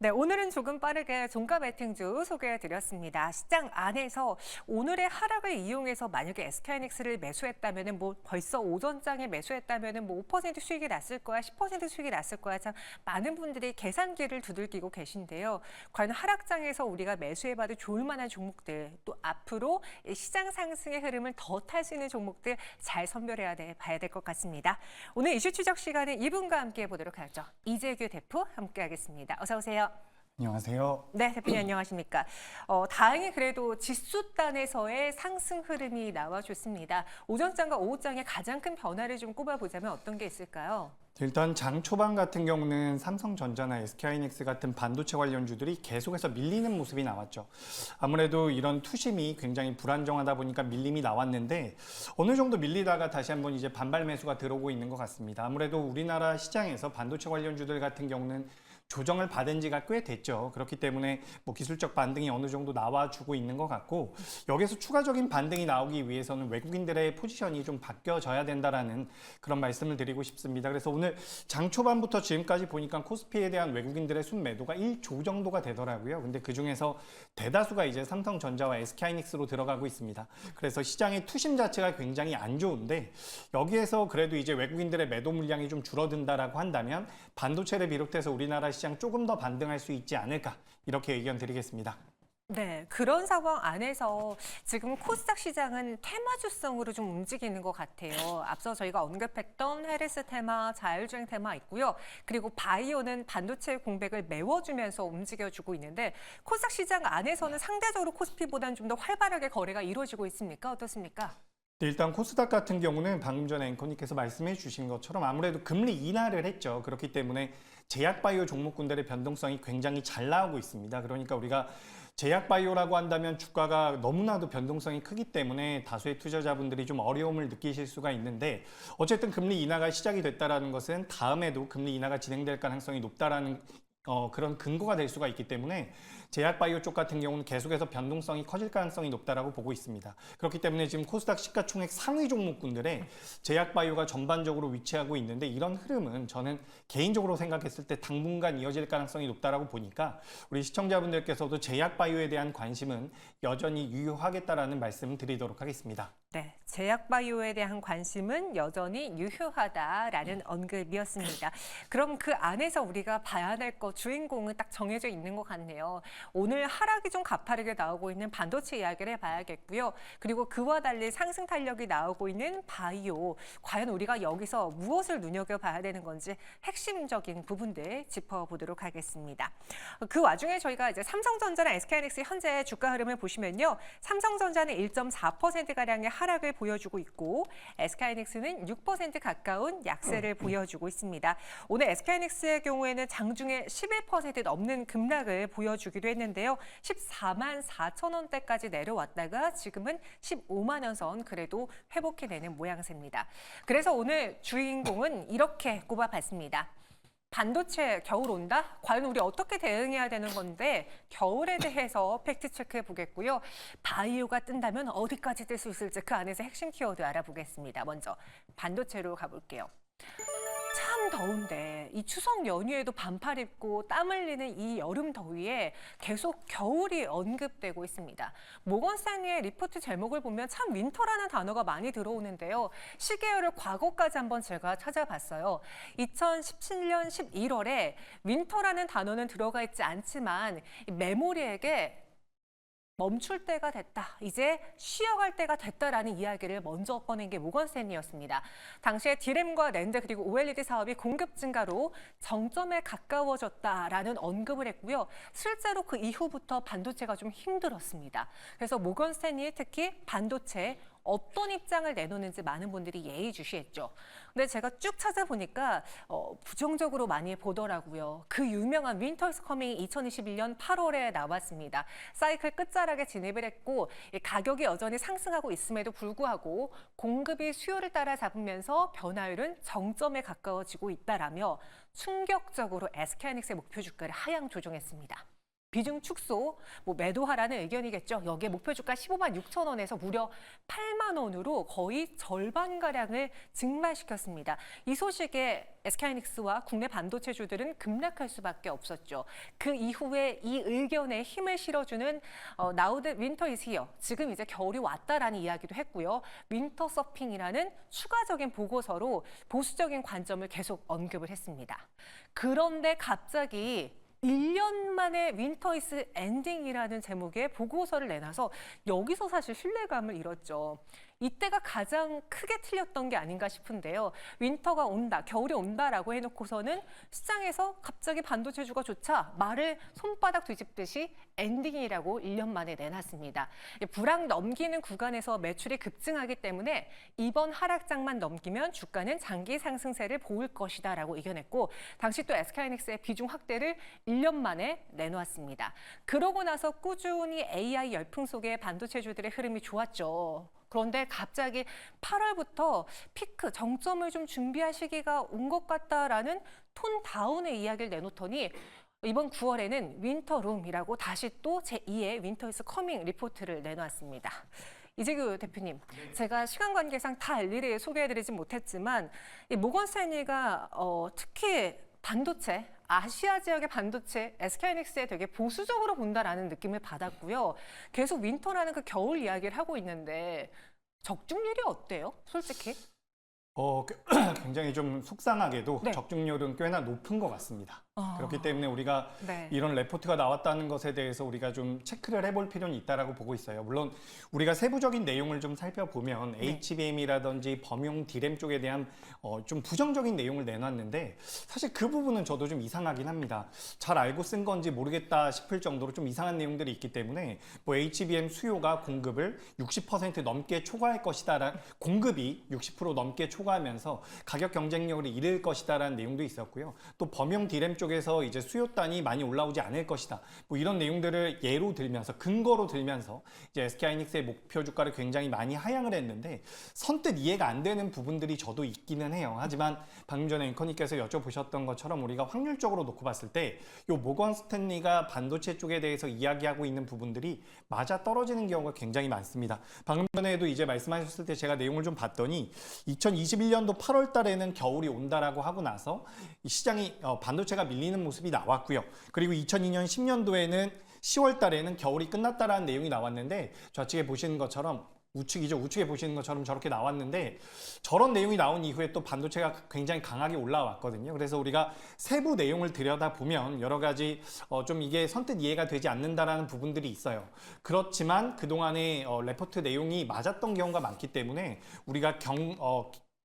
네, 오늘은 조금 빠르게 종가 베팅주 소개해드렸습니다. 시장 안에서 오늘의 하락을 이용해서 만약에 SK하이닉스를 매수했다면은 벌써 오전장에 매수했다면은 5% 수익이 났을 거야, 10% 수익이 났을 거야. 참 많은 분들이 계산기를 두들기고 계신데요. 과연 하락장에서 우리가 매수해봐도 좋을 만한 종목들, 또 앞으로 시장 상승의 흐름을 더 탈 수 있는 종목들 잘 봐야 될 것 같습니다. 오늘 이슈 추적 시간은 이분과 함께 해보도록 하죠. 이재규 대표 함께하겠습니다. 어서 오세요. 안녕하세요. 네, 대표님 안녕하십니까. 다행히 그래도 지수단에서의 상승 흐름이 나와줬습니다. 오전장과 오후장의 가장 큰 변화를 좀 꼽아보자면 어떤 게 있을까요? 일단 장 초반 같은 경우는 삼성전자나 SK하이닉스 같은 반도체 관련주들이 계속해서 밀리는 모습이 나왔죠. 아무래도 이런 투심이 굉장히 불안정하다 보니까 밀림이 나왔는데 어느 정도 밀리다가 다시 한번 이제 반발 매수가 들어오고 있는 것 같습니다. 아무래도 우리나라 시장에서 반도체 관련주들 같은 경우는 조정을 받은 지가 꽤 됐죠. 그렇기 때문에 기술적 반등이 어느 정도 나와주고 있는 것 같고, 여기서 추가적인 반등이 나오기 위해서는 외국인들의 포지션이 좀 바뀌어져야 된다라는 그런 말씀을 드리고 싶습니다. 그래서 오늘 장 초반부터 지금까지 보니까 코스피에 대한 외국인들의 순매도가 1조 정도가 되더라고요. 근데 그 중에서 대다수가 이제 삼성전자와 SK하이닉스로 들어가고 있습니다. 그래서 시장의 투심 자체가 굉장히 안 좋은데, 여기에서 그래도 이제 외국인들의 매도 물량이 좀 줄어든다라고 한다면 반도체를 비롯해서 우리나라 시장 조금 더 반등할 수 있지 않을까, 이렇게 의견 드리겠습니다. 네, 그런 상황 안에서 지금 코스닥 시장은 테마주성으로 좀 움직이는 것 같아요. 앞서 저희가 언급했던 헤르스 테마, 자율주행 테마 있고요. 그리고 바이오는 반도체 공백을 메워주면서 움직여주고 있는데 코스닥 시장 안에서는 상대적으로 코스피보다는 좀 더 활발하게 거래가 이루어지고 있습니까? 어떻습니까? 일단 코스닥 같은 경우는 방금 전에 앵커님께서 말씀해 주신 것처럼 아무래도 금리 인하를 했죠. 그렇기 때문에 제약바이오 종목군들의 변동성이 굉장히 잘 나오고 있습니다. 그러니까 우리가 제약바이오라고 한다면 주가가 너무나도 변동성이 크기 때문에 다수의 투자자분들이 좀 어려움을 느끼실 수가 있는데, 어쨌든 금리 인하가 시작이 됐다는 것은 다음에도 금리 인하가 진행될 가능성이 높다라는 그런 근거가 될 수가 있기 때문에 제약바이오 쪽 같은 경우는 계속해서 변동성이 커질 가능성이 높다라고 보고 있습니다. 그렇기 때문에 지금 코스닥 시가총액 상위 종목군들의 제약바이오가 전반적으로 위치하고 있는데, 이런 흐름은 저는 개인적으로 생각했을 때 당분간 이어질 가능성이 높다라고 보니까 우리 시청자분들께서도 제약바이오에 대한 관심은 여전히 유효하겠다라는 말씀 드리도록 하겠습니다. 네, 제약바이오에 대한 관심은 여전히 유효하다라는 언급이었습니다. 그럼 그 안에서 우리가 봐야 될 것, 주인공은 딱 정해져 있는 것 같네요. 오늘 하락이 좀 가파르게 나오고 있는 반도체 이야기를 해봐야겠고요. 그리고 그와 달리 상승 탄력이 나오고 있는 바이오, 과연 우리가 여기서 무엇을 눈여겨봐야 되는 건지 핵심적인 부분들 짚어보도록 하겠습니다. 그 와중에 저희가 이제 삼성전자나 SK하이닉스 현재 주가 흐름을 보시면요. 삼성전자는 1.4%가량의 하락을 보여주고 있고 SK하이닉스는 6% 가까운 약세를 보여주고 있습니다. 오늘 SK하이닉스의 경우에는 장중에 11% 넘는 급락을 보여주기도 했는데요. 14만 4천 원대까지 내려왔다가 지금은 15만 원 선 그래도 회복해내는 모양새입니다. 그래서 오늘 주인공은 이렇게 꼽아봤습니다. 반도체 겨울 온다? 과연 우리 어떻게 대응해야 되는 건데 겨울에 대해서 팩트 체크해 보겠고요. 바이오가 뜬다면 어디까지 뜰 수 있을지 그 안에서 핵심 키워드 알아보겠습니다. 먼저 반도체로 가볼게요. 참 더운데 이 추석 연휴에도 반팔 입고 땀 흘리는 이 여름 더위에 계속 겨울이 언급되고 있습니다. 모건스탠리의 리포트 제목을 보면 참 윈터라는 단어가 많이 들어오는데요. 시계열을 과거까지 한번 제가 찾아봤어요. 2017년 11월에 윈터라는 단어는 들어가 있지 않지만 메모리에게 멈출 때가 됐다. 이제 쉬어갈 때가 됐다라는 이야기를 먼저 꺼낸 게 모건스탠리였습니다. 당시에 디램과 랜드 그리고 OLED 사업이 공급 증가로 정점에 가까워졌다라는 언급을 했고요. 실제로 그 이후부터 반도체가 좀 힘들었습니다. 그래서 모건스탠리 특히 반도체 어떤 입장을 내놓는지 많은 분들이 예의주시했죠. 근데 제가 쭉 찾아보니까 부정적으로 많이 보더라고요. 그 유명한 윈터스 커밍이 2021년 8월에 나왔습니다. 사이클 끝자락에 진입을 했고 가격이 여전히 상승하고 있음에도 불구하고 공급이 수요를 따라잡으면서 변화율은 정점에 가까워지고 있다라며 충격적으로 SK하이닉스의 목표 주가를 하향 조정했습니다. 비중 축소, 매도하라는 의견이겠죠. 여기에 목표 주가 15만 6천 원에서 무려 8만 원으로 거의 절반가량을 증발시켰습니다. 이 소식에 SK하이닉스와 국내 반도체주들은 급락할 수밖에 없었죠. 그 이후에 이 의견에 힘을 실어주는 Now the winter is here. 지금 이제 겨울이 왔다라는 이야기도 했고요. 윈터 서핑이라는 추가적인 보고서로 보수적인 관점을 계속 언급을 했습니다. 그런데 갑자기 1년 만에 윈터 이즈 엔딩이라는 제목의 보고서를 내놔서 여기서 사실 신뢰감을 잃었죠. 이때가 가장 크게 틀렸던 게 아닌가 싶은데요. 윈터가 온다, 겨울이 온다라고 해놓고서는 시장에서 갑자기 반도체주가 조차 말을 손바닥 뒤집듯이 엔딩이라고 1년 만에 내놨습니다. 불황 넘기는 구간에서 매출이 급증하기 때문에 이번 하락장만 넘기면 주가는 장기 상승세를 보일 것이다라고 이겨냈고 당시 또 SK하이닉스의 비중 확대를 1년 만에 내놓았습니다. 그러고 나서 꾸준히 AI 열풍 속에 반도체주들의 흐름이 좋았죠. 그런데 갑자기 8월부터 피크, 정점을 좀 준비할 시기가 온 것 같다라는 톤 다운의 이야기를 내놓더니 이번 9월에는 윈터룸이라고 다시 또 제2의 윈터 이즈 커밍 리포트를 내놓았습니다. 이재규 대표님, 제가 시간 관계상 다 일일이 소개해드리진 못했지만 이 모건 스탠리가 특히 반도체, 아시아 지역의 반도체, SK하이닉스에 되게 보수적으로 본다라는 느낌을 받았고요. 계속 윈터라는 그 겨울 이야기를 하고 있는데 적중률이 어때요? 솔직히? 굉장히 좀 속상하게도 네. 적중률은 꽤나 높은 것 같습니다. 그렇기 때문에 우리가 네. 이런 레포트가 나왔다는 것에 대해서 우리가 좀 체크를 해볼 필요는 있다라고 보고 있어요. 물론 우리가 세부적인 내용을 좀 살펴보면 네. HBM이라든지 범용 D램 쪽에 대한 좀 부정적인 내용을 내놨는데 사실 그 부분은 저도 좀 이상하긴 합니다. 잘 알고 쓴 건지 모르겠다 싶을 정도로 좀 이상한 내용들이 있기 때문에 HBM 수요가 공급을 60% 넘게 초과할 것이다. 공급이 60% 넘게 초과하면서 가격 경쟁력을 잃을 것이다라는 내용도 있었고요. 또 범용 D램 쪽에서 이제 수요단이 많이 올라오지 않을 것이다. 이런 내용들을 예로 들면서 근거로 들면서 이제 SK하이닉스의 목표 주가를 굉장히 많이 하향을 했는데 선뜻 이해가 안 되는 부분들이 저도 있기는 해요. 하지만 방금 전에 앵커님께서 여쭤보셨던 것처럼 우리가 확률적으로 놓고 봤을 때 이 모건 스탠리가 반도체 쪽에 대해서 이야기하고 있는 부분들이 맞아 떨어지는 경우가 굉장히 많습니다. 방금 전에도 이제 말씀하셨을 때 제가 내용을 좀 봤더니 2021년도 8월 달에는 겨울이 온다라고 하고 나서 이 시장이 반도체가 밀리는 모습이 나왔고요. 그리고 2002년 10년도에는 10월 달에는 겨울이 끝났다라는 내용이 나왔는데 좌측에 보시는 것처럼 우측이죠. 우측에 보시는 것처럼 저렇게 나왔는데 저런 내용이 나온 이후에 또 반도체가 굉장히 강하게 올라왔거든요. 그래서 우리가 세부 내용을 들여다보면 여러 가지 좀 이게 선뜻 이해가 되지 않는다라는 부분들이 있어요. 그렇지만 그동안의 레포트 내용이 맞았던 경우가 많기 때문에 우리가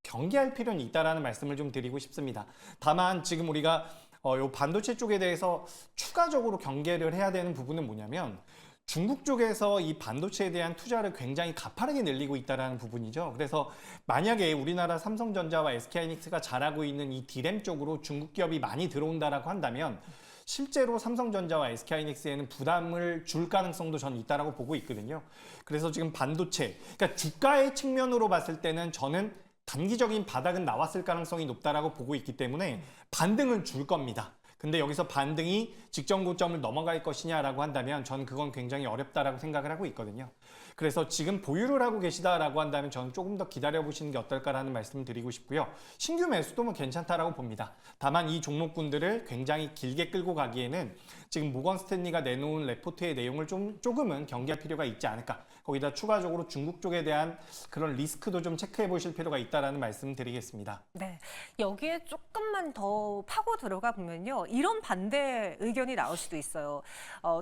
경계할 필요는 있다라는 말씀을 좀 드리고 싶습니다. 다만 지금 우리가 요 반도체 쪽에 대해서 추가적으로 경계를 해야 되는 부분은 뭐냐면 중국 쪽에서 이 반도체에 대한 투자를 굉장히 가파르게 늘리고 있다는 부분이죠. 그래서 만약에 우리나라 삼성전자와 SK하이닉스가 잘하고 있는 이 D램 쪽으로 중국 기업이 많이 들어온다라고 한다면 실제로 삼성전자와 SK하이닉스에는 부담을 줄 가능성도 저는 있다라고 보고 있거든요. 그래서 지금 반도체, 그러니까 주가의 측면으로 봤을 때는 저는 단기적인 바닥은 나왔을 가능성이 높다라고 보고 있기 때문에 반등을 줄 겁니다. 근데 여기서 반등이 직전 고점을 넘어갈 것이냐라고 한다면 저는 그건 굉장히 어렵다라고 생각을 하고 있거든요. 그래서 지금 보유를 하고 계시다라고 한다면 저는 조금 더 기다려보시는 게 어떨까라는 말씀을 드리고 싶고요. 신규 매수도 괜찮다라고 봅니다. 다만 이 종목군들을 굉장히 길게 끌고 가기에는 지금 모건 스탠리가 내놓은 레포트의 내용을 조금은 경계할 필요가 있지 않을까. 거기다 추가적으로 중국 쪽에 대한 그런 리스크도 좀 체크해 보실 필요가 있다라는 말씀 드리겠습니다. 네, 여기에 조금만 더 파고 들어가 보면요. 이런 반대 의견이 나올 수도 있어요.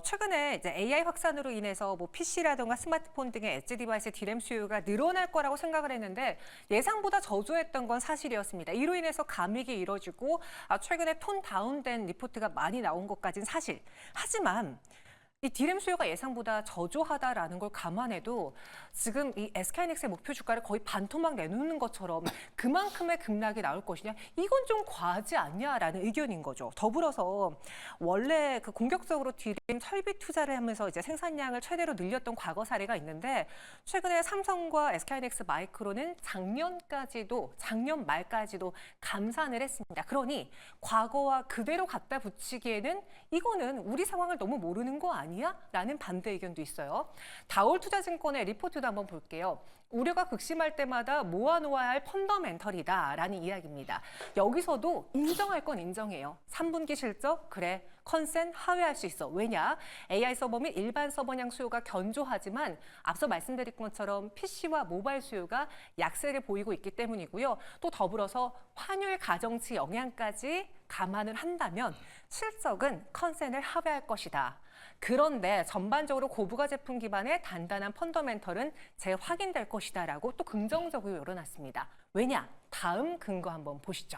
최근에 이제 AI 확산으로 인해서 PC라든가 스마트폰 등의 엣지 디바이스 D램 수요가 늘어날 거라고 생각을 했는데 예상보다 저조했던 건 사실이었습니다. 이로 인해서 감익이 이뤄지고 최근에 톤 다운된 리포트가 많이 나온 것까지는 사실. 하지만 이 디램 수요가 예상보다 저조하다라는 걸 감안해도 지금 이 SK하이닉스의 목표 주가를 거의 반토막 내놓는 것처럼 그만큼의 급락이 나올 것이냐, 이건 좀 과하지 않냐라는 의견인 거죠. 더불어서 원래 그 공격적으로 디램 설비 투자를 하면서 이제 생산량을 최대로 늘렸던 과거 사례가 있는데, 최근에 삼성과 SK하이닉스 마이크로는 작년 말까지도 감산을 했습니다. 그러니 과거와 그대로 갖다 붙이기에는 이거는 우리 상황을 너무 모르는 거 아니야? 라는 반대 의견도 있어요. 다올투자증권의 리포트도 한번 볼게요. 우려가 극심할 때마다 모아놓아야 할 펀더멘털이다라는 이야기입니다. 여기서도 인정할 건 인정해요. 3분기 실적, 그래, 컨센 하회할 수 있어. 왜냐? AI 서버 및 일반 서버량 수요가 견조하지만 앞서 말씀드린 것처럼 PC와 모바일 수요가 약세를 보이고 있기 때문이고요. 또 더불어서 환율 가정치 영향까지 감안을 한다면 실적은 컨센을 하회할 것이다. 그런데 전반적으로 고부가 제품 기반의 단단한 펀더멘털은 재확인될 것이다라고 또 긍정적으로 열어놨습니다. 왜냐? 다음 근거 한번 보시죠.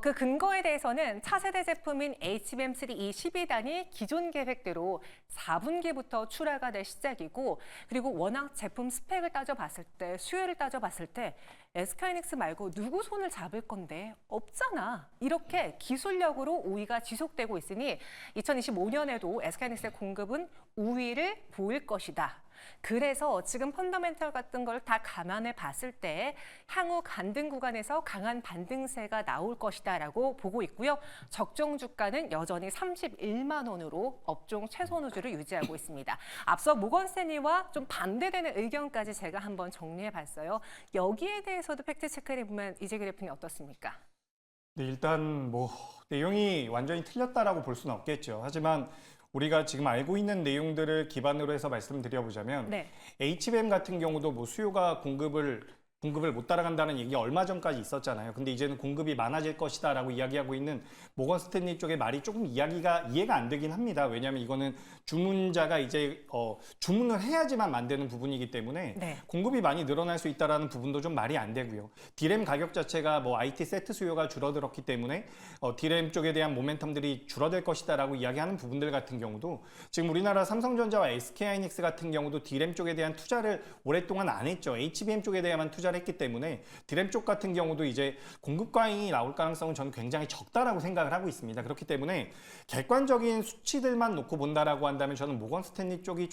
그 근거에 대해서는 차세대 제품인 HBM3E 12단이 기존 계획대로 4분기부터 출하가 될 시작이고, 그리고 워낙 제품 스펙을 따져봤을 때, 수요를 따져봤을 때 SK하이닉스 말고 누구 손을 잡을 건데 없잖아. 이렇게 기술력으로 우위가 지속되고 있으니 2025년에도 SK하이닉스의 공급은 우위를 보일 것이다. 그래서 지금 펀더멘털 같은 걸 다 감안해 봤을 때 향후 간등 구간에서 강한 반등세가 나올 것이다라고 보고 있고요. 적정 주가는 여전히 31만 원으로 업종 최선우주를 유지하고 있습니다. 앞서 모건스탠리와 좀 반대되는 의견까지 제가 한번 정리해 봤어요. 여기에 대해서도 팩트 체크를 해보면 이재규 대표님 어떻습니까? 네, 일단 뭐 내용이 완전히 틀렸다라고 볼 수는 없겠죠. 하지만 우리가 지금 알고 있는 내용들을 기반으로 해서 말씀드려보자면, 네. HBM 같은 경우도 뭐 수요가 공급을 못 따라간다는 얘기가 얼마 전까지 있었잖아요. 근데 이제는 공급이 많아질 것이다라고 이야기하고 있는 모건 스탠리 쪽의 말이 조금 이해가 안 되긴 합니다. 왜냐하면 이거는 주문자가 이제 주문을 해야지만 만드는 부분이기 때문에 네. 공급이 많이 늘어날 수 있다라는 부분도 좀 말이 안 되고요. 디램 가격 자체가 뭐 IT 세트 수요가 줄어들었기 때문에 디램 쪽에 대한 모멘텀들이 줄어들 것이다라고 이야기하는 부분들 같은 경우도 지금 우리나라 삼성전자와 SK하이닉스 같은 경우도 디램 쪽에 대한 투자를 오랫동안 안 했죠. HBM 쪽에 대한만 투자를 했기 때문에 디램 쪽 같은 경우도 이제 공급 과잉이 나올 가능성은 저는 굉장히 적다라고 생각을 하고 있습니다. 그렇기 때문에 객관적인 수치들만 놓고 본다라고 한다면 저는 모건 스탠리 쪽이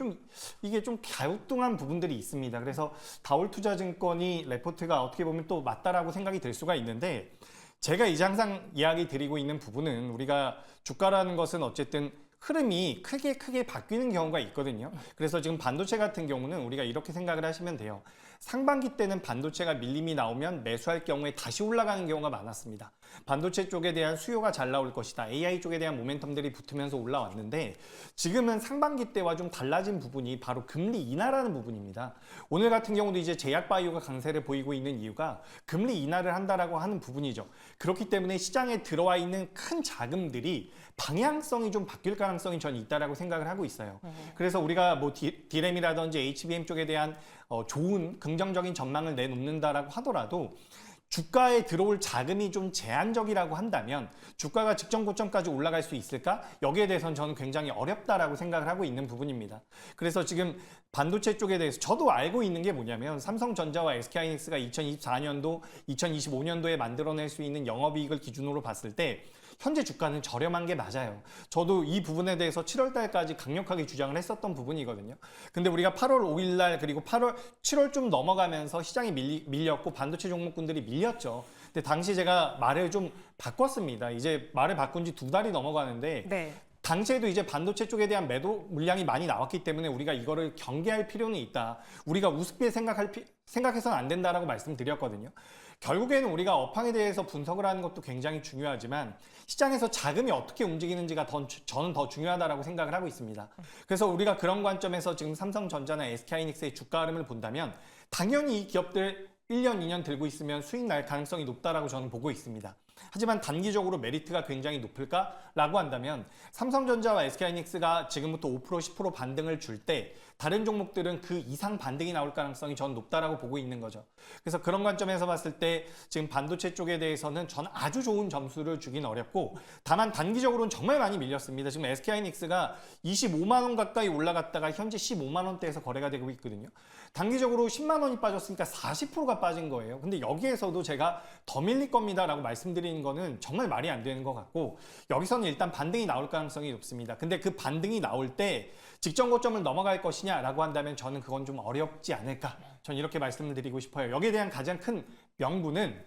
이게 좀 갸우뚱한 부분들이 있습니다. 그래서 다올투자증권이 레포트가 어떻게 보면 또 맞다라고 생각이 들 수가 있는데, 제가 이제 항상 이야기 드리고 있는 부분은 우리가 주가라는 것은 어쨌든 흐름이 크게 바뀌는 경우가 있거든요. 그래서 지금 반도체 같은 경우는 우리가 이렇게 생각을 하시면 돼요. 상반기 때는 반도체가 밀림이 나오면 매수할 경우에 다시 올라가는 경우가 많았습니다. 반도체 쪽에 대한 수요가 잘 나올 것이다. AI 쪽에 대한 모멘텀들이 붙으면서 올라왔는데, 지금은 상반기 때와 좀 달라진 부분이 바로 금리 인하라는 부분입니다. 오늘 같은 경우도 이제 제약바이오가 강세를 보이고 있는 이유가 금리 인하를 한다라고 하는 부분이죠. 그렇기 때문에 시장에 들어와 있는 큰 자금들이 방향성이 좀 바뀔 가능성이 저는 있다라고 생각을 하고 있어요. 그래서 우리가 뭐 디램이라든지 HBM 쪽에 대한 좋은 긍정적인 전망을 내놓는다라고 하더라도 주가에 들어올 자금이 좀 제한적이라고 한다면 주가가 직전 고점까지 올라갈 수 있을까? 여기에 대해서는 저는 굉장히 어렵다라고 생각을 하고 있는 부분입니다. 그래서 지금 반도체 쪽에 대해서 저도 알고 있는 게 뭐냐면, 삼성전자와 SK하이닉스가 2024년도, 2025년도에 만들어낼 수 있는 영업이익을 기준으로 봤을 때 현재 주가는 저렴한 게 맞아요. 저도 이 부분에 대해서 7월 달까지 강력하게 주장을 했었던 부분이거든요. 근데 우리가 8월 5일 날 그리고 7월 좀 넘어가면서 시장이 밀렸고 반도체 종목군들이 밀렸죠. 근데 당시 제가 말을 좀 바꿨습니다. 이제 말을 바꾼 지 2달이 넘어가는데, 네. 당시에도 이제 반도체 쪽에 대한 매도 물량이 많이 나왔기 때문에 우리가 이거를 경계할 필요는 있다. 우리가 우습게 생각해서는 안 된다라고 말씀드렸거든요. 결국에는 우리가 업황에 대해서 분석을 하는 것도 굉장히 중요하지만 시장에서 자금이 어떻게 움직이는지가 저는 더 중요하다라고 생각을 하고 있습니다. 그래서 우리가 그런 관점에서 지금 삼성전자나 SK하이닉스의 주가 흐름을 본다면 당연히 이 기업들 1년, 2년 들고 있으면 수익 날 가능성이 높다라고 저는 보고 있습니다. 하지만 단기적으로 메리트가 굉장히 높을까라고 한다면 삼성전자와 SK하이닉스가 지금부터 5% 10% 반등을 줄 때 다른 종목들은 그 이상 반등이 나올 가능성이 전 높다라고 보고 있는 거죠. 그래서 그런 관점에서 봤을 때 지금 반도체 쪽에 대해서는 전 아주 좋은 점수를 주긴 어렵고, 다만 단기적으로는 정말 많이 밀렸습니다. 지금 SK하이닉스가 25만 원 가까이 올라갔다가 현재 15만 원대에서 거래가 되고 있거든요. 단기적으로 10만 원이 빠졌으니까 40%가 빠진 거예요. 근데 여기에서도 제가 더 밀릴 겁니다라고 말씀드리는 거는 정말 말이 안 되는 것 같고, 여기서는 일단 반등이 나올 가능성이 높습니다. 근데 그 반등이 나올 때 직전 고점을 넘어갈 것이냐라고 한다면 저는 그건 좀 어렵지 않을까. 저는 이렇게 말씀을 드리고 싶어요. 여기에 대한 가장 큰 명분은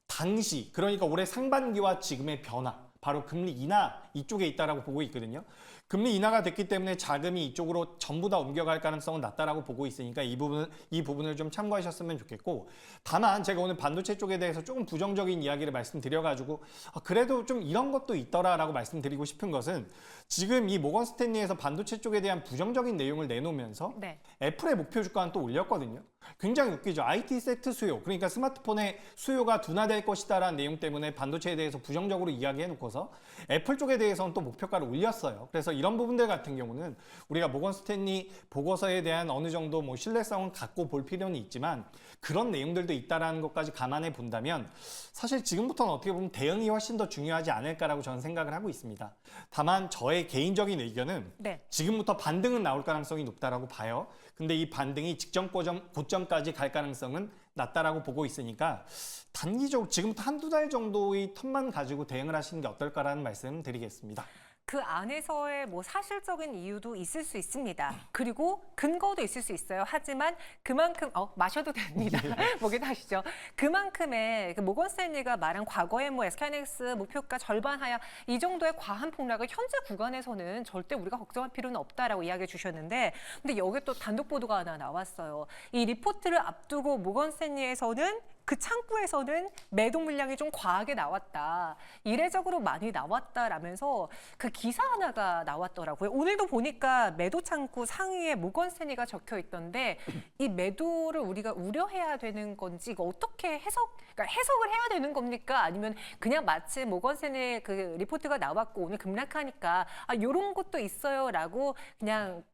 당시, 그러니까 올해 상반기와 지금의 변화, 바로 금리 인하 이쪽에 있다라고 보고 있거든요. 금리 인하가 됐기 때문에 자금이 이쪽으로 전부 다 옮겨갈 가능성은 낮다라고 보고 있으니까 이 부분을 좀 참고하셨으면 좋겠고, 다만 제가 오늘 반도체 쪽에 대해서 조금 부정적인 이야기를 말씀드려가지고 그래도 좀 이런 것도 있더라라고 말씀드리고 싶은 것은, 지금 이 모건 스탠리에서 반도체 쪽에 대한 부정적인 내용을 내놓으면서 네. 애플의 목표 주가는 또 올렸거든요. 굉장히 웃기죠. IT 세트 수요, 그러니까 스마트폰의 수요가 둔화될 것이다라는 내용 때문에 반도체에 대해서 부정적으로 이야기해놓고서 애플 쪽에 대해서는 또 목표가를 올렸어요. 그래서 이런 부분들 같은 경우는 우리가 모건 스탠리 보고서에 대한 어느 정도 뭐 신뢰성은 갖고 볼 필요는 있지만, 그런 내용들도 있다라는 것까지 감안해 본다면 사실 지금부터는 어떻게 보면 대응이 훨씬 더 중요하지 않을까라고 저는 생각을 하고 있습니다. 다만 저의 개인적인 의견은 네. 지금부터 반등은 나올 가능성이 높다라고 봐요. 근데 이 반등이 직전 고점까지 갈 가능성은 낮다라고 보고 있으니까 단기적으로 지금부터 한두 달 정도의 텀만 가지고 대응을 하시는 게 어떨까라는 말씀 드리겠습니다. 그 안에서의 뭐 사실적인 이유도 있을 수 있습니다. 그리고 근거도 있을 수 있어요. 하지만 그만큼 마셔도 됩니다. 목이 타시죠. 그만큼의 그 모건 스탠리가 말한 과거에 뭐 SK하이닉스 목표가 절반 하야 이 정도의 과한 폭락을 현재 구간에서는 절대 우리가 걱정할 필요는 없다라고 이야기해 주셨는데, 근데 여기 또 단독 보도가 하나 나왔어요. 이 리포트를 앞두고 모건 스탠리에서는 그 창구에서는 매도 물량이 좀 과하게 나왔다. 이례적으로 많이 나왔다라면서 그 기사 하나가 나왔더라고요. 오늘도 보니까 매도 창구 상위에 모건 스탠리가 적혀 있던데, 이 매도를 우리가 우려해야 되는 건지, 이거 어떻게 그러니까 해석을 해야 되는 겁니까? 아니면 그냥 마치 모건 스탠리 그 리포트가 나왔고 오늘 급락하니까 이런 것도 있어요라고 그냥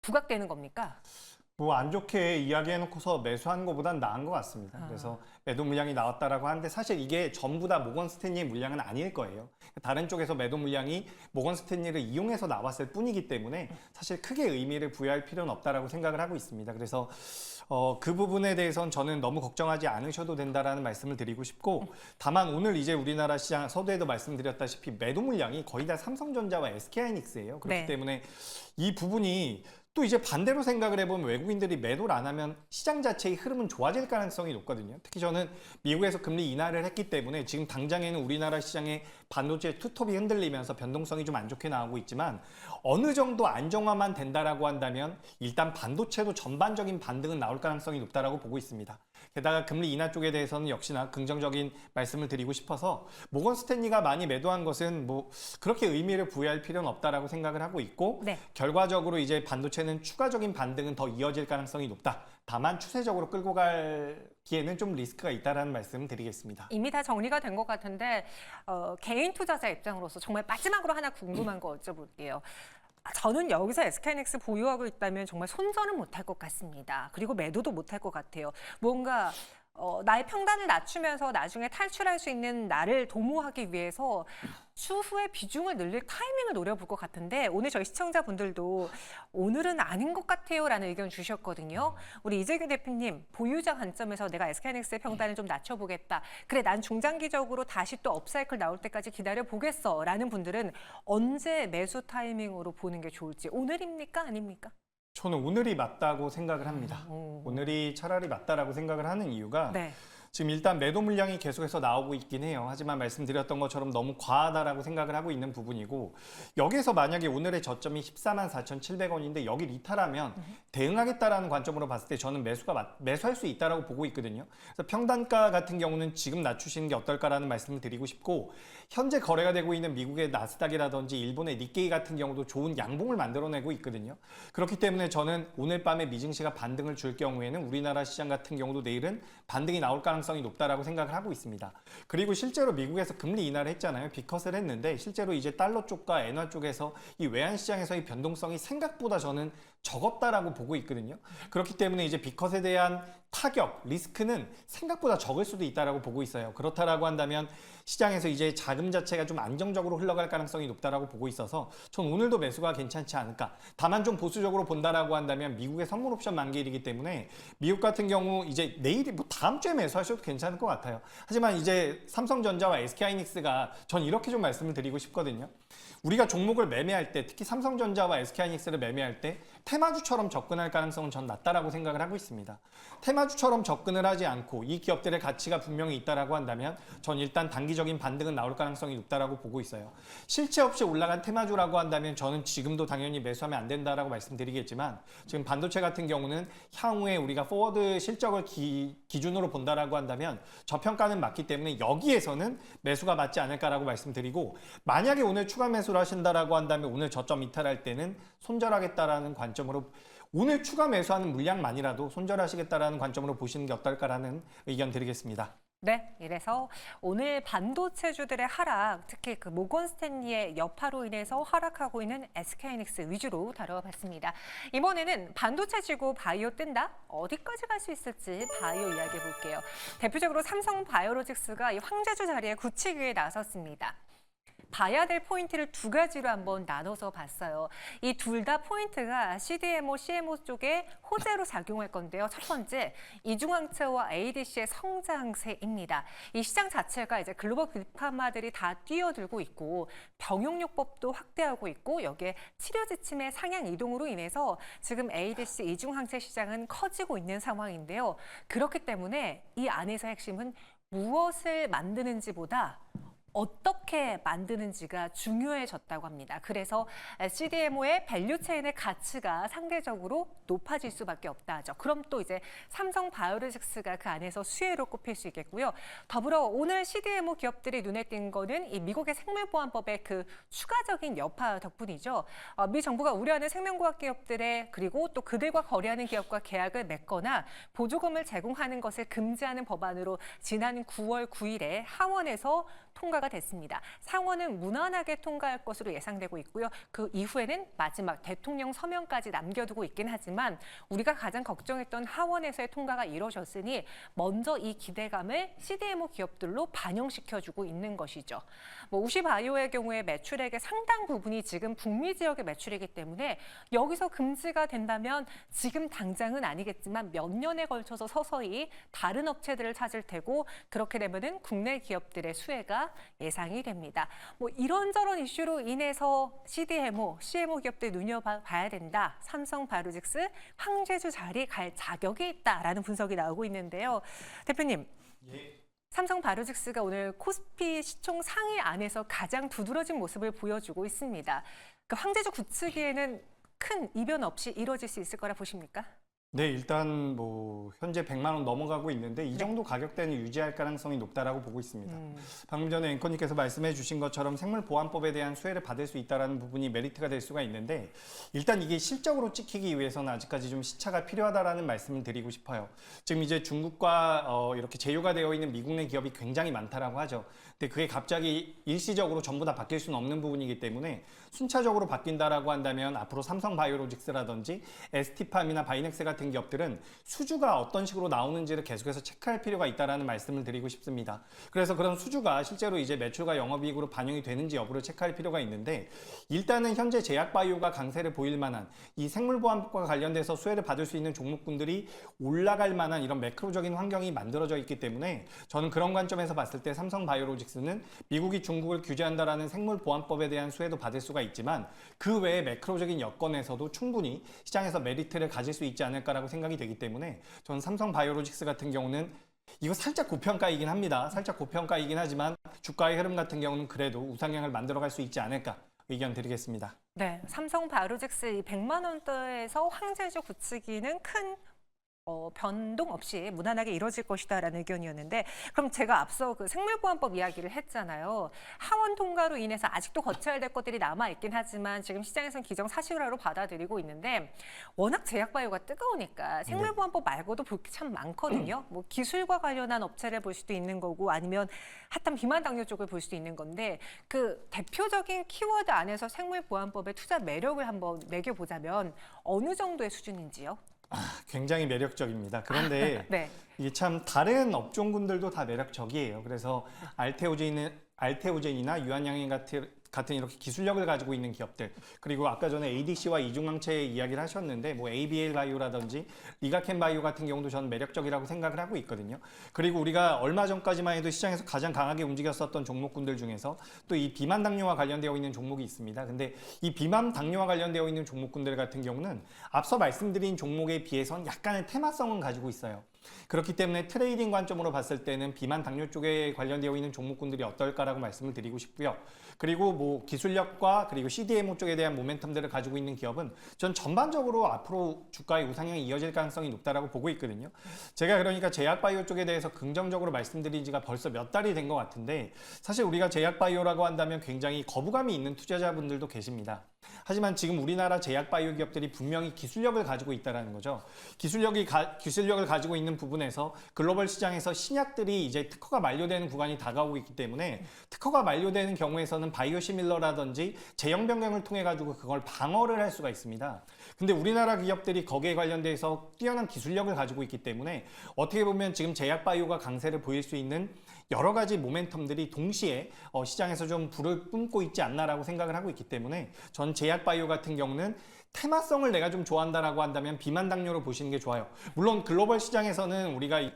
부각되는 겁니까? 뭐 안 좋게 이야기해놓고서 매수한 것보단 나은 것 같습니다. 그래서 매도 물량이 나왔다라고 하는데 사실 이게 전부 다 모건 스탠리의 물량은 아닐 거예요. 다른 쪽에서 매도 물량이 모건 스탠리를 이용해서 나왔을 뿐이기 때문에 사실 크게 의미를 부여할 필요는 없다라고 생각을 하고 있습니다. 그래서 그 부분에 대해서는 저는 너무 걱정하지 않으셔도 된다라는 말씀을 드리고 싶고, 다만 오늘 이제 우리나라 시장 서두에도 말씀드렸다시피 매도 물량이 거의 다 삼성전자와 SK하이닉스예요. 그렇기 네. 때문에 이 부분이 또 이제 반대로 생각을 해보면 외국인들이 매도를 안 하면 시장 자체의 흐름은 좋아질 가능성이 높거든요. 특히 저는 미국에서 금리 인하를 했기 때문에 지금 당장에는 우리나라 시장의 반도체 투톱이 흔들리면서 변동성이 좀 안 좋게 나오고 있지만, 어느 정도 안정화만 된다라고 한다면 일단 반도체도 전반적인 반등은 나올 가능성이 높다라고 보고 있습니다. 게다가 금리 인하 쪽에 대해서는 역시나 긍정적인 말씀을 드리고 싶어서, 모건 스탠리가 많이 매도한 것은 뭐 그렇게 의미를 부여할 필요는 없다라고 생각을 하고 있고, 네. 결과적으로 이제 반도체는 추가적인 반등은 더 이어질 가능성이 높다. 다만 추세적으로 끌고 가기에는 좀 리스크가 있다라는 말씀 드리겠습니다. 이미 다 정리가 된 것 같은데 개인 투자자 입장으로서 정말 마지막으로 하나 궁금한 거 여쭤볼게요. 저는 여기서 SK하이닉스 보유하고 있다면 정말 손절은 못할 것 같습니다. 그리고 매도도 못할 것 같아요. 뭔가 나의 평단을 낮추면서 나중에 탈출할 수 있는 나를 도모하기 위해서 추후에 비중을 늘릴 타이밍을 노려볼 것 같은데, 오늘 저희 시청자분들도 오늘은 아닌 것 같아요 라는 의견 주셨거든요. 우리 이재규 대표님, 보유자 관점에서 내가 SK하이닉스의 평단을 좀 낮춰보겠다. 그래, 난 중장기적으로 다시 또 업사이클 나올 때까지 기다려보겠어 라는 분들은 언제 매수 타이밍으로 보는 게 좋을지, 오늘입니까? 아닙니까? 저는 오늘이 맞다고 생각을 합니다. 오늘이 차라리 맞다라고 생각을 하는 이유가, 네. 지금 일단 매도 물량이 계속해서 나오고 있긴 해요. 하지만 말씀드렸던 것처럼 너무 과하다라고 생각을 하고 있는 부분이고, 여기에서 만약에 오늘의 저점이 14만 4,700원인데 여기 리탈하면 대응하겠다라는 관점으로 봤을 때 저는 매수할 수 있다라고 보고 있거든요. 그래서 평단가 같은 경우는 지금 낮추시는 게 어떨까라는 말씀을 드리고 싶고, 현재 거래가 되고 있는 미국의 나스닥이라든지 일본의 니케이 같은 경우도 좋은 양봉을 만들어내고 있거든요. 그렇기 때문에 저는 오늘 밤에 미증시가 반등을 줄 경우에는 우리나라 시장 같은 경우도 내일은 반등이 나올 가능성이 가능성이 높다라고 생각을 하고 있습니다. 그리고 실제로 미국에서 금리 인하를 했잖아요. 비컷을 했는데 실제로 이제 달러 쪽과 엔화 쪽에서 이 외환 시장에서의 변동성이 생각보다 저는 적었다라고 보고 있거든요. 그렇기 때문에 이제 비컷에 대한 타격, 리스크는 생각보다 적을 수도 있다라고 보고 있어요. 그렇다라고 한다면 시장에서 이제 자금 자체가 좀 안정적으로 흘러갈 가능성이 높다라고 보고 있어서 전 오늘도 매수가 괜찮지 않을까. 다만 좀 보수적으로 본다라고 한다면 미국의 선물 옵션 만기일이기 때문에 미국 같은 경우 이제 내일이 뭐 다음 주에 매수하셔도 괜찮을 것 같아요. 하지만 이제 삼성전자와 SK하이닉스가 전 이렇게 좀 말씀을 드리고 싶거든요. 우리가 종목을 매매할 때 특히 삼성전자와 SK하이닉스를 매매할 때 테마주처럼 접근할 가능성은 전 낮다라고 생각을 하고 있습니다. 테마주처럼 접근을 하지 않고 이 기업들의 가치가 분명히 있다라고 한다면 전 일단 단기적인 반등은 나올 가능성이 높다라고 보고 있어요. 실체 없이 올라간 테마주라고 한다면 저는 지금도 당연히 매수하면 안 된다라고 말씀드리겠지만 지금 반도체 같은 경우는 향후에 우리가 포워드 실적을 기준으로 본다라고 한다면 저평가는 맞기 때문에 여기에서는 매수가 맞지 않을까라고 말씀드리고 만약에 오늘 추가 매수를 하신다라고 한다면 오늘 저점 이탈할 때는 손절하겠다라는 관점으로 오늘 추가 매수하는 물량만이라도 손절하시겠다라는 관점으로 보시는 게 어떨까라는 의견 드리겠습니다. 네, 이래서 오늘 반도체주들의 하락, 특히 그 모건 스탠리의 여파로 인해서 하락하고 있는 SK하이닉스 위주로 다뤄봤습니다. 이번에는 반도체 지고 바이오 뜬다? 어디까지 갈 수 있을지 바이오 이야기해 볼게요. 대표적으로 삼성 바이오로직스가 이 황제주 자리에 굳히기에 나섰습니다. 봐야 될 포인트를 두 가지로 한번 나눠서 봤어요. 이 둘 다 포인트가 CDMO, CMO 쪽에 호재로 작용할 건데요. 첫 번째, 이중항체와 ADC의 성장세입니다. 이 시장 자체가 이제 글로벌 빅파마들이 다 뛰어들고 있고 병용요법도 확대하고 있고 여기에 치료 지침의 상향 이동으로 인해서 지금 ADC 이중항체 시장은 커지고 있는 상황인데요. 그렇기 때문에 이 안에서 핵심은 무엇을 만드는지보다 어떻게 만드는지가 중요해졌다고 합니다. 그래서 CDMO의 밸류체인의 가치가 상대적으로 높아질 수밖에 없다 하죠. 그럼 또 이제 삼성 바이오로직스가 그 안에서 수혜로 꼽힐 수 있겠고요. 더불어 오늘 CDMO 기업들이 눈에 띈 거는 이 미국의 생물보안법의 그 추가적인 여파 덕분이죠. 미 정부가 우려하는 생명과학 기업들의 그리고 또 그들과 거래하는 기업과 계약을 맺거나 보조금을 제공하는 것을 금지하는 법안으로 지난 9월 9일에 하원에서 통과가 됐습니다. 상원은 무난하게 통과할 것으로 예상되고 있고요. 그 이후에는 마지막 대통령 서명까지 남겨두고 있긴 하지만 우리가 가장 걱정했던 하원에서의 통과가 이루어졌으니 먼저 이 기대감을 CDMO 기업들로 반영시켜주고 있는 것이죠. 우시바이오의 경우에 매출액의 상당 부분이 지금 북미 지역의 매출이기 때문에 여기서 금지가 된다면 지금 당장은 아니겠지만 몇 년에 걸쳐서 서서히 다른 업체들을 찾을 테고 그렇게 되면은 국내 기업들의 수혜가 예상이 됩니다. 이런저런 이슈로 인해서 CDMO, CMO 기업들 눈여봐야 된다. 삼성 바이오로직스 황제주 자리 갈 자격이 있다라는 분석이 나오고 있는데요. 대표님. 예. 삼성 바이오로직스가 오늘 코스피 시총 상위 안에서 가장 두드러진 모습을 보여주고 있습니다. 그 황제주 굳히기에는 큰 이변 없이 이루어질 수 있을 거라 보십니까? 네, 일단 현재 100만 원 넘어가고 있는데 이 정도 가격대는 유지할 가능성이 높다라고 보고 있습니다. 방금 전에 앵커님께서 말씀해 주신 것처럼 생물보안법에 대한 수혜를 받을 수 있다는 부분이 메리트가 될 수가 있는데 일단 이게 실적으로 찍히기 위해서는 아직까지 좀 시차가 필요하다라는 말씀을 드리고 싶어요. 지금 이제 중국과 이렇게 제휴가 되어 있는 미국 내 기업이 굉장히 많다라고 하죠. 근데 그게 갑자기 일시적으로 전부 다 바뀔 수는 없는 부분이기 때문에 순차적으로 바뀐다라고 한다면 앞으로 삼성 바이오로직스라든지 ST팜이나 바이넥스 같은 기업들은 수주가 어떤 식으로 나오는지를 계속해서 체크할 필요가 있다라는 말씀을 드리고 싶습니다. 그래서 그런 수주가 실제로 이제 매출과 영업이익으로 반영이 되는지 여부를 체크할 필요가 있는데 일단은 현재 제약바이오가 강세를 보일 만한 이 생물보안법과 관련돼서 수혜를 받을 수 있는 종목군들이 올라갈 만한 이런 매크로적인 환경이 만들어져 있기 때문에 저는 그런 관점에서 봤을 때 삼성 바이오로직스는 미국이 중국을 규제한다라는 생물보안법에 대한 수혜도 받을 수가 있지만 그 외에 매크로적인 여건에서도 충분히 시장에서 메리트를 가질 수 있지 않을까라고 생각이 되기 때문에 저는 삼성 바이오로직스 같은 경우는 이거 살짝 고평가이긴 합니다. 살짝 고평가이긴 하지만 주가의 흐름 같은 경우는 그래도 우상향을 만들어갈 수 있지 않을까 의견 드리겠습니다. 네, 삼성 바이오로직스 100만 원대에서 황제주 굳히기는 큰 변동 없이 무난하게 이루어질 것이다라는 의견이었는데 그럼 제가 앞서 그 생물보안법 이야기를 했잖아요. 하원 통과로 인해서 아직도 거쳐야 될 것들이 남아있긴 하지만 지금 시장에서는 기정사실화로 받아들이고 있는데 워낙 제약바이오가 뜨거우니까 생물보안법 말고도 볼 게 참 많거든요. 뭐 기술과 관련한 업체를 볼 수도 있는 거고 아니면 핫한 비만 당뇨 쪽을 볼 수도 있는 건데 그 대표적인 키워드 안에서 생물보안법의 투자 매력을 한번 매겨보자면 어느 정도의 수준인지요? 굉장히 매력적입니다. 그런데 네. 이게 참 다른 업종군들도 다 매력적이에요. 그래서 알테오젠이나 유한양행 같은 이렇게 기술력을 가지고 있는 기업들, 그리고 아까 전에 ADC와 이중항체 이야기를 하셨는데 뭐 ABL 바이오라든지 리가켄 바이오 같은 경우도 저는 매력적이라고 생각을 하고 있거든요. 그리고 우리가 얼마 전까지만 해도 시장에서 가장 강하게 움직였었던 종목군들 중에서 또 이 비만 당뇨와 관련되어 있는 종목이 있습니다. 근데 이 비만 당뇨와 관련되어 있는 종목군들 같은 경우는 앞서 말씀드린 종목에 비해선 약간의 테마성은 가지고 있어요. 그렇기 때문에 트레이딩 관점으로 봤을 때는 비만 당뇨 쪽에 관련되어 있는 종목군들이 어떨까라고 말씀을 드리고 싶고요. 그리고 뭐 기술력과 그리고 CDMO 쪽에 대한 모멘텀들을 가지고 있는 기업은 전 전반적으로 앞으로 주가의 우상향이 이어질 가능성이 높다라고 보고 있거든요. 제가 그러니까 제약바이오 쪽에 대해서 긍정적으로 말씀드린 지가 벌써 몇 달이 된 것 같은데 사실 우리가 제약바이오라고 한다면 굉장히 거부감이 있는 투자자분들도 계십니다. 하지만 지금 우리나라 제약바이오 기업들이 분명히 기술력을 가지고 있다는 거죠. 기술력을 가지고 있는 부분에서 글로벌 시장에서 신약들이 이제 특허가 만료되는 구간이 다가오고 있기 때문에 특허가 만료되는 경우에서는 바이오시밀러라든지 제형 변경을 통해 가지고 그걸 방어를 할 수가 있습니다. 근데 우리나라 기업들이 거기에 관련돼서 뛰어난 기술력을 가지고 있기 때문에 어떻게 보면 지금 제약바이오가 강세를 보일 수 있는 여러 가지 모멘텀들이 동시에 시장에서 좀 불을 뿜고 있지 않나라고 생각을 하고 있기 때문에 전 제약바이오 같은 경우는 테마성을 내가 좀 좋아한다라고 한다면 비만 당뇨로 보시는 게 좋아요. 물론 글로벌 시장에서는 우리가 이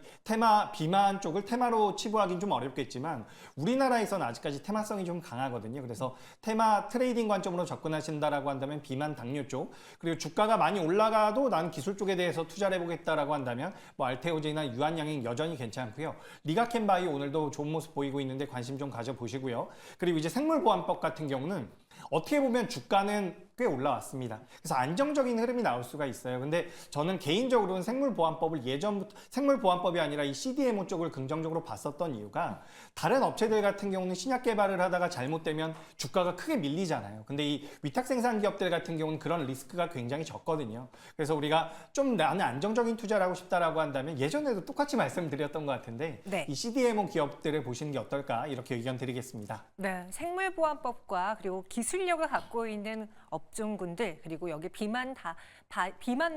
비만 쪽을 테마로 치부하기는 좀 어렵겠지만 우리나라에서는 아직까지 테마성이 좀 강하거든요. 그래서 테마 트레이딩 관점으로 접근하신다라고 한다면 비만 당뇨 쪽, 그리고 주가가 많이 올라가도 난 기술 쪽에 대해서 투자를 해보겠다라고 한다면 뭐 알테오제나 유한양행 여전히 괜찮고요. 리가켄 바이오 오늘도 좋은 모습 보이고 있는데 관심 좀 가져보시고요. 그리고 이제 생물보안법 같은 경우는 어떻게 보면 주가는 꽤 올라왔습니다. 그래서 안정적인 흐름이 나올 수가 있어요. 근데 저는 개인적으로는 생물보안법을 예전부터 생물보안법이 아니라 이 CDMO 쪽을 긍정적으로 봤었던 이유가 다른 업체들 같은 경우는 신약 개발을 하다가 잘못되면 주가가 크게 밀리잖아요. 근데 이 위탁 생산 기업들 같은 경우는 그런 리스크가 굉장히 적거든요. 그래서 우리가 좀 나는 안정적인 투자를 하고 싶다라고 한다면 예전에도 똑같이 말씀드렸던 것 같은데 네. 이 CDMO 기업들을 보시는 게 어떨까 이렇게 의견 드리겠습니다. 네, 생물보안법과 그리고 기술력을 갖고 있는 업종군들 그리고 여기 비만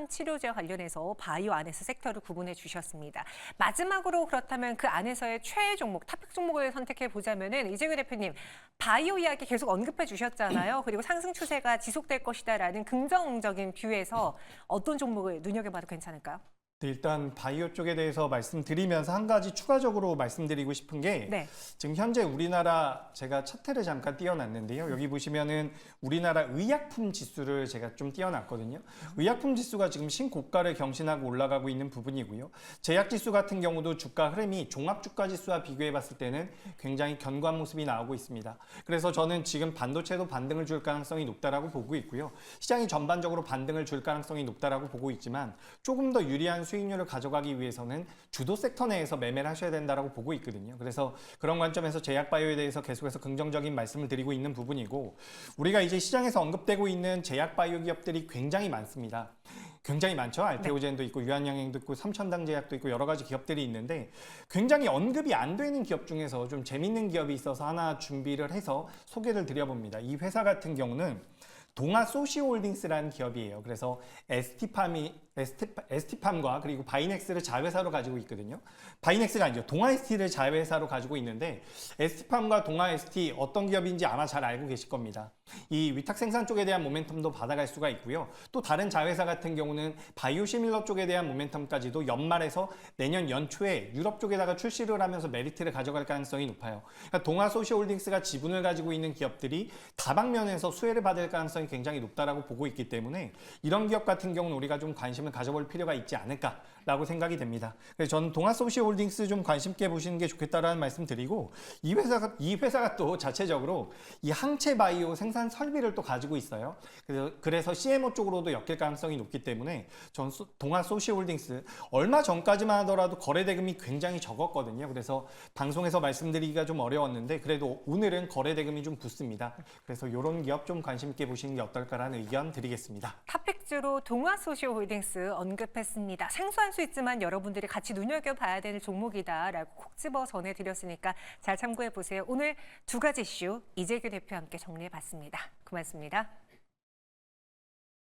치료제 관련해서 바이오 안에서 섹터를 구분해 주셨습니다. 마지막으로 그렇다면 그 안에서의 최애 종목, 탑픽 종목을 선택해 보자면은 이재규 대표님 바이오 이야기 계속 언급해 주셨잖아요. 그리고 상승 추세가 지속될 것이다라는 긍정적인 뷰에서 어떤 종목을 눈여겨봐도 괜찮을까요? 네, 일단 바이오 쪽에 대해서 말씀드리면서 한 가지 추가적으로 말씀드리고 싶은 게 네. 지금 현재 우리나라 제가 차트를 잠깐 띄워놨는데요. 여기 보시면은 우리나라 의약품 지수를 제가 좀 띄워놨거든요. 의약품 지수가 지금 신고가를 경신하고 올라가고 있는 부분이고요. 제약 지수 같은 경우도 주가 흐름이 종합 주가 지수와 비교해 봤을 때는 굉장히 견고한 모습이 나오고 있습니다. 그래서 저는 지금 반도체도 반등을 줄 가능성이 높다라고 보고 있고요. 시장이 전반적으로 반등을 줄 가능성이 높다라고 보고 있지만 조금 더 유리한 수익률을 가져가기 위해서는 주도 섹터 내에서 매매를 하셔야 된다라고 보고 있거든요. 그래서 그런 관점에서 제약바이오에 대해서 계속해서 긍정적인 말씀을 드리고 있는 부분이고 우리가 이제 시장에서 언급되고 있는 제약바이오 기업들이 굉장히 많습니다. 굉장히 많죠. 알테오젠도 있고 유한양행도 있고 삼천당제약도 있고 여러 가지 기업들이 있는데 굉장히 언급이 안 되는 기업 중에서 좀 재밌는 기업이 있어서 하나 준비를 해서 소개를 드려봅니다. 이 회사 같은 경우는 동아소시홀딩스라는 기업이에요. 그래서 ST팜과 그리고 바이넥스를 자회사로 가지고 있거든요. 바이넥스가 아니죠. 동아ST를 자회사로 가지고 있는데 ST팜과 동아ST 어떤 기업인지 아마 잘 알고 계실 겁니다. 이 위탁 생산 쪽에 대한 모멘텀도 받아갈 수가 있고요. 또 다른 자회사 같은 경우는 바이오시밀러 쪽에 대한 모멘텀까지도 연말에서 내년 연초에 유럽 쪽에다가 출시를 하면서 메리트를 가져갈 가능성이 높아요. 그러니까 동아소시홀딩스가 지분을 가지고 있는 기업들이 다방면에서 수혜를 받을 가능성이 굉장히 높다라고 보고 있기 때문에 이런 기업 같은 경우는 우리가 좀 관심을 가져볼 필요가 있지 않을까라고 생각이 됩니다. 그래서 저는 동아소시홀딩스 좀 관심 있게 보시는 게 좋겠다라는 말씀 드리고 이 회사가 또 자체적으로 이 항체 바이오 생산 생산 설비를 또 가지고 있어요. 그래서 CMO 쪽으로도 엮일 가능성이 높기 때문에 전 동아소시홀딩스 얼마 전까지만 하더라도 거래 대금이 굉장히 적었거든요. 그래서 방송에서 말씀드리기가 좀 어려웠는데 그래도 오늘은 거래 대금이 좀 붙습니다. 그래서 이런 기업 좀 관심 있게 보시는 게 어떨까라는 의견 드리겠습니다. 탑픽주로 동아소시홀딩스 언급했습니다. 생소할 수 있지만 여러분들이 같이 눈여겨봐야 되는 종목이다라고 콕 집어 전해드렸으니까 잘 참고해보세요. 오늘 두 가지 이슈 이재규 대표와 함께 정리해봤습니다. 고맙습니다.